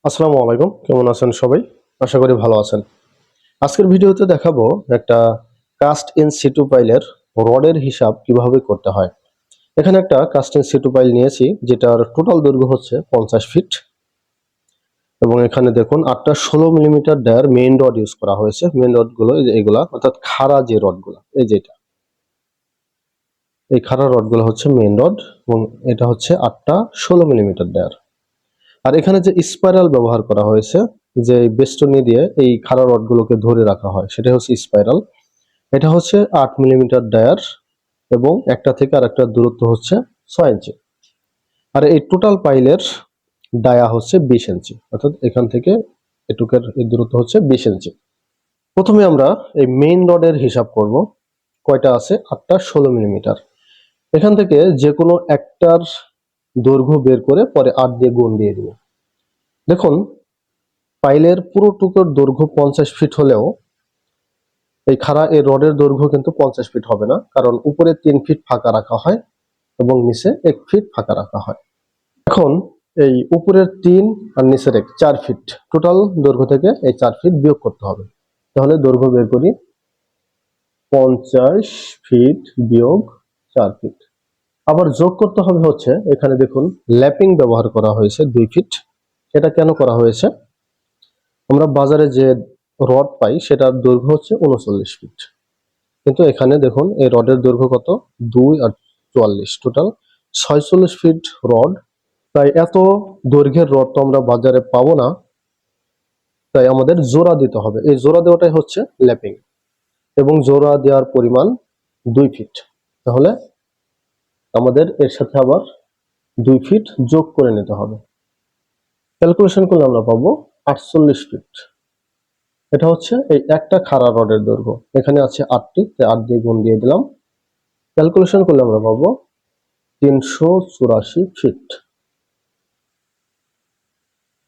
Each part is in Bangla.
আসসালামু আলাইকুম, কেমন আছেন সবাই? আশা করি ভালো আছেন। আজকের ভিডিওতে দেখাবো একটা কাস্ট ইন সিটু পাইলের রডের হিসাব কিভাবে করতে হয়। এখানে একটা কাস্ট ইন সিটু পাইল নিয়েছি, যেটার টোটাল দৈর্ঘ্য হচ্ছে 50 ফিট এবং এখানে দেখুন 8টা 16 মিলিমিটার ডায়ার মেইন রড ইউজ করা হয়েছে। মেইন রডগুলো এই যে এগুলা, অর্থাৎ খাড়া যে রডগুলো, এই যে এটা, এই খাড়া রডগুলো হচ্ছে মেইন রড এবং এটা হচ্ছে 8টা 16 মিলিমিটার ডায়ার। আর এখানে যে স্পাইরাল ব্যবহার করা হয়েছে, যে বেষ্টনী দিয়ে এই খাড়া রডগুলোকে ধরে রাখা হয়, সেটা হচ্ছে স্পাইরাল। এটা হচ্ছে 8 মিলিমিটার ডায়ার এবং একটা থেকে আরেকটা দূরত্ব হচ্ছে 6 ইঞ্চি। আর এই টোটাল পাইলের ডায়া হচ্ছে 20 ইঞ্চি, অর্থাৎ এখান থেকে এটুকের এই দূরত্ব হচ্ছে 20 ইঞ্চি। প্রথমে আমরা এই মেইন রডের হিসাব করব। কয়টা আছে? 8টা 16 মিলিমিটার। এখান থেকে যে কোনো একটার দৈর্ঘ্য বের করে পরে 8 দিয়ে গুণ দিয়ে দিব। দেখুন, পাইলের পুরো টুকুর দৈর্ঘ্য 50 ফিট হলেও এই খাড়া এই রডের দৈর্ঘ্য কিন্তু 50 ফিট হবে না, কারণ উপরে 3 ফিট ফাঁকা রাখা হয় এবং নিচে 1 ফিট ফাঁকা রাখা হয়। এখন এই উপরের 3 আর নিচের 1, 4 ফিট, টোটাল দৈর্ঘ্য থেকে এই 4 ফিট বিয়োগ করতে হবে। তাহলে দৈর্ঘ্য বের করি, 50 ফিট বিয়োগ 4 ফিট। আবার যোগ করতে হবে হচ্ছে, এখানে দেখুন ল্যাপিং ব্যবহার করা হয়েছে 2 ফিট। এটা কেন করা হয়েছে? আমরা বাজারে যে রড পাই সেটার দৈর্ঘ্য হচ্ছে 39 ফিট, কিন্তু এখানে দেখুন এই রডের দৈর্ঘ্য কত? 2 আর 44, টোটাল 46 ফিট রড। তাই এত দৈর্ঘ্যের রড তো আমরা বাজারে পাবো না, তাই আমাদের জোড়া দিতে হবে। এই জোড়া দেওয়াটাই হচ্ছে ল্যাপিং এবং জোড়া দেওয়ার পরিমাণ 2 ফিট। তাহলে আমাদের এর সাথে আবার 2 ফিট যোগ করে নিতে হবে। ক্যালকুলেশন করলে আমরা পাবো 48 ফিট। এটা হচ্ছে এই একটা খাড়া রডের দৈর্ঘ্য। এখানে আছে 8টি, তাই 8 দিয়ে গুণ দিয়ে দিলাম। ক্যালকুলেশন করলে আমরা পাবো 384 ফিট।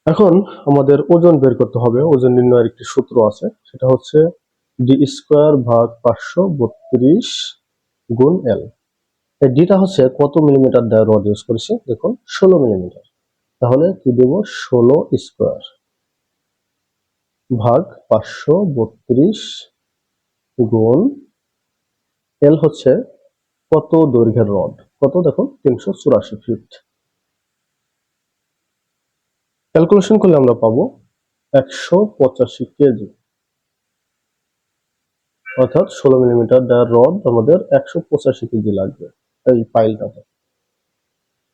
এখন আমাদের ওজন বের করতে হবে। ওজন নির্ণয়ের একটি সূত্র আছে, সেটা হচ্ছে d² ভাগ 532 গুণ L। এই ডিটা হচ্ছে কত মিলিমিটার ডায়ার রড ইউজ করেছি, দেখুন 16 মিলিমিটার। তাহলে কি দেব? 16 স্কোয়ার ভাগ 532 গুণ L হচ্ছে কত দৈর্ঘ্যের রড, কত দেখুন 384 ফিট। ক্যালকুলেশন করলে আমরা পাবো 185 কেজি, অর্থাৎ 16 মিলিমিটার ডায়ার রড আমাদের 185 কেজি লাগবে এই পাইলটাতে।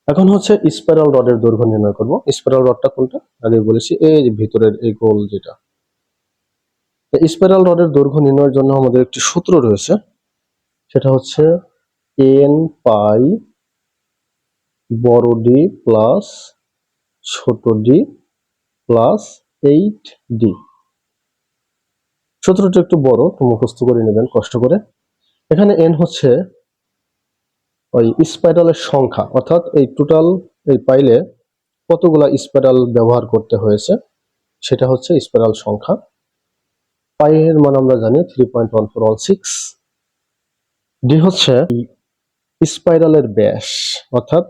এখন হচ্ছে স্পাইরাল রডের দৈর্ঘ্য নির্ণয় করব। স্পাইরাল রডটা কোনটা আগে বলেছি, এই যে ভিতরের এই গোল যেটা। স্পাইরাল রডের দৈর্ঘ্য নির্ণয়ের জন্য আমাদের একটি সূত্র রয়েছে, সেটা হচ্ছে n পাই বড় ডি প্লাস ছোট ডি প্লাস 8d। সূত্রটা একটু বড়, তো মুখস্থ করে নেবেন কষ্ট করে। এখানে n হচ্ছে ওই স্পাইরালের সংখ্যা, অর্থাৎ এই টোটাল এই পাইলে কতগুলা স্পাইরাল ব্যবহার করতে হয়েছে সেটা হচ্ছে স্পাইরাল সংখ্যা। পাই এর মান আমরা জানি 3.1416। ডি হচ্ছে স্পাইরালের ব্যাস, অর্থাৎ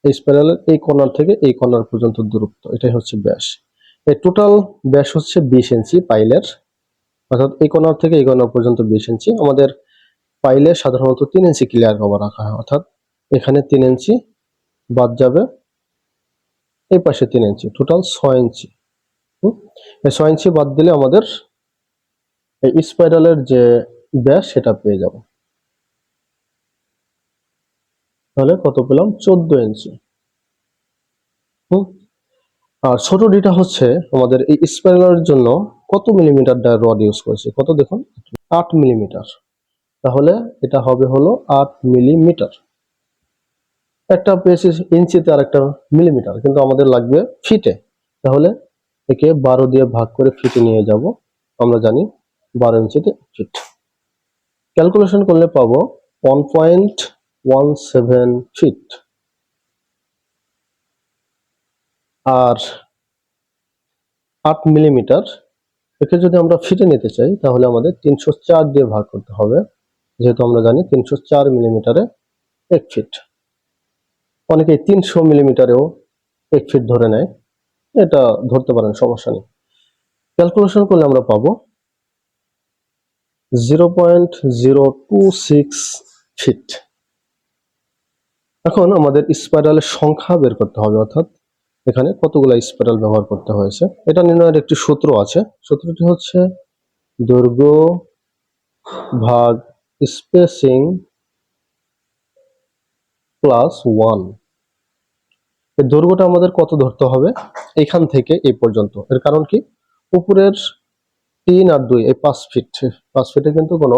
এই স্পাইরালের এই কর্নার থেকে এই কর্নার পর্যন্ত দূরত্ব, এটাই হচ্ছে ব্যাস। এই টোটাল ব্যাস হচ্ছে 20 ইঞ্চি পাইলের, অর্থাৎ এই কর্নার থেকে এই কর্নার পর্যন্ত 20 ইঞ্চি। আমাদের পাইলে সাধারণত 3 ইঞ্চি ক্লিয়ার কভার রাখা হয়, অর্থাৎ এখানে 3 ইঞ্চি বাদ যাবে, এই পাশে 3 ইঞ্চি, টোটাল 6 ইঞ্চি। এই 6 ইঞ্চি বাদ দিলে আমাদের এই স্পাইরালের যে ব্যাস সেটা পেয়ে যাব। তাহলে কত পেলাম? 14 ইঞ্চি। আর ছোট ডিটা হচ্ছে আমাদের এই স্পাইরালের জন্য কত মিলিমিটার ডায়ার রড ইউজ করেছে, কত দেখুন 8 মিলিমিটার। তাহলে এটা হবে হলো 8 মিলিমিটার। একটা পেয়েছি ইঞ্চিতে আর একটা মিলিমিটার, কিন্তু আমাদের লাগবে ফিটে। তাহলে একে 12 দিয়ে ভাগ করে ফিটে নিয়ে যাব। আমরা জানি 12 ইঞ্চিতে ফিট। ক্যালকুলেশন করলে পাবো 1.17 ফিট। আর 8 মিলিমিটার, একে যদি আমরা ফিটে নিতে চাই তাহলে আমাদের 304 দিয়ে ভাগ করতে হবে, যেহেতু আমরা জানি 304 মিলিমিটারে 1 ফিট। অনেকে 300 মিলিমিটারেও 1 ফিট ধরে নেয়, এটা ধরতে পারেন, সমস্যা নেই। ক্যালকুলেশন করলে আমরা পাবো 0.026 ফিট। এখন আমাদের স্পাইরালের সংখ্যা বের করতে হবে, অর্থাৎ এখানে কতগুলো স্পাইরাল ব্যবহার করতে হয়েছে এটা নির্ণয়ের একটি সূত্র আছে। সূত্রটি হচ্ছে দৈর্ঘ্য ভাগ স্পেসিং প্লাস 1। এই দৈর্ঘ্যটা আমাদের কত ধরতে হবে এখান থেকে এই পর্যন্ত। এর কারণ কি, উপরের 3 আর 2 এই 5 ফিট, 5 ফিটে কিন্তু কোনো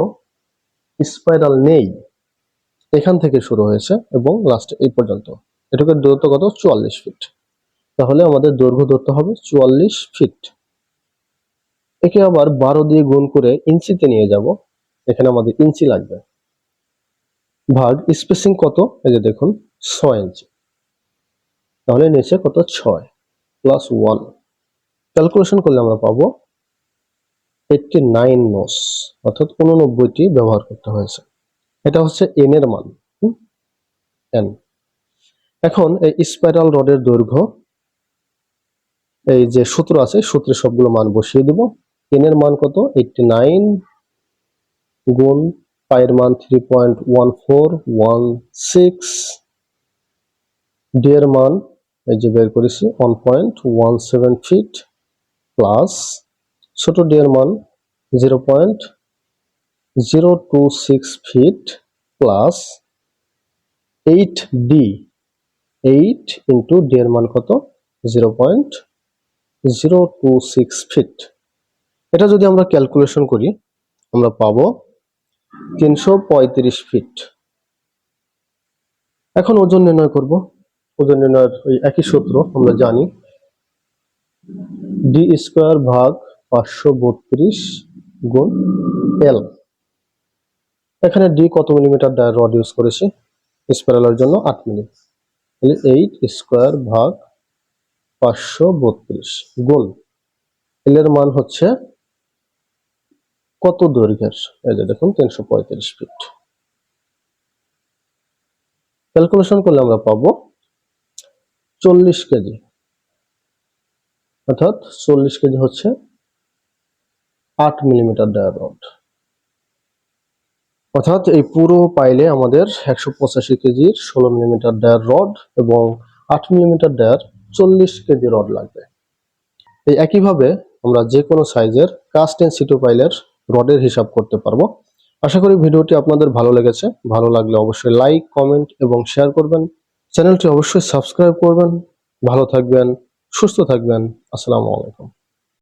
স্পাইরাল নেই। এখান থেকে শুরু হয়েছে এবং লাস্ট এই পর্যন্ত, এটাকে দূরত্ব কত, 44 ফিট। তাহলে আমাদের দৈর্ঘ্য ধরতে হবে 44 ফিট। একে আবার 12 দিয়ে গুণ করে ইঞ্চিতে নিয়ে যাব, এখানে আমাদের ইঞ্চি লাগবে। ভাগ স্পেসিং কত, এই যে দেখুন 6 ইঞ্চি, তাহলে নিচে কত, 6 প্লাস 1। ক্যালকুলেশন করলে আমরা পাবো 89 নোস, অর্থাৎ 89টি ব্যবহার করতে হয়েছে। এটা হচ্ছে এন এর মান, এন। এখন এই স্পাইরাল রডের দৈর্ঘ্য, এই যে সূত্র আছে সূত্রে সবগুলো মান বসিয়ে দিব। এন এর মান কত, 89 গুণ পায়ের মান 3.1416, ডি এর মান এই যে বের করেছি 1.17 ফিট, প্লাস ছোট ডি এর মান 0.026 fit, plus 8d, 8 into D এর মান কত, 0.026 ফিট। এটা যদি আমরা ক্যালকুলেশন করি আমরা পাবো 335 ফিট। এখন ওজন নির্ণয় করব। ওজন নির্ণয়ের ওই একই সূত্র আমরা জানি, ডি স্কোয়ার ভাগ 532 গুণ এল। এখানে ডি কত মিলিমিটার ডায়ার রড ইউজ করেছি স্পাইরালের জন্য, 8 মিলি, তাহলে 8 স্কোয়ার ভাগ 532 গুণ এল এর মান হচ্ছে কত দৈর্ঘ্যের, এই যে দেখুন 335 ফিট। ক্যালকুলেশন করলে আমরা পাবো 40 কেজি, অর্থাৎ 40 কেজি হচ্ছে 8 মিলিমিটার ডায়ার রড। অর্থাৎ এই পুরো পাইলে আমাদের 185 কেজির 16 মিলিমিটার ডায়ার রড এবং 8 মিলিমিটার ডায়ার 40 কেজি রড লাগবে। এই একইভাবে আমরা যে কোনো সাইজের কাস্ট ইন সিটু পাইলের রডের হিসাব করতে পারবো। আশা করি ভিডিওটি আপনাদের ভালো লেগেছে। ভালো লাগলে অবশ্যই লাইক, কমেন্ট এবং শেয়ার করবেন। চ্যানেলটি অবশ্যই সাবস্ক্রাইব করবেন। ভালো থাকবেন, সুস্থ থাকবেন। আসসালামু আলাইকুম।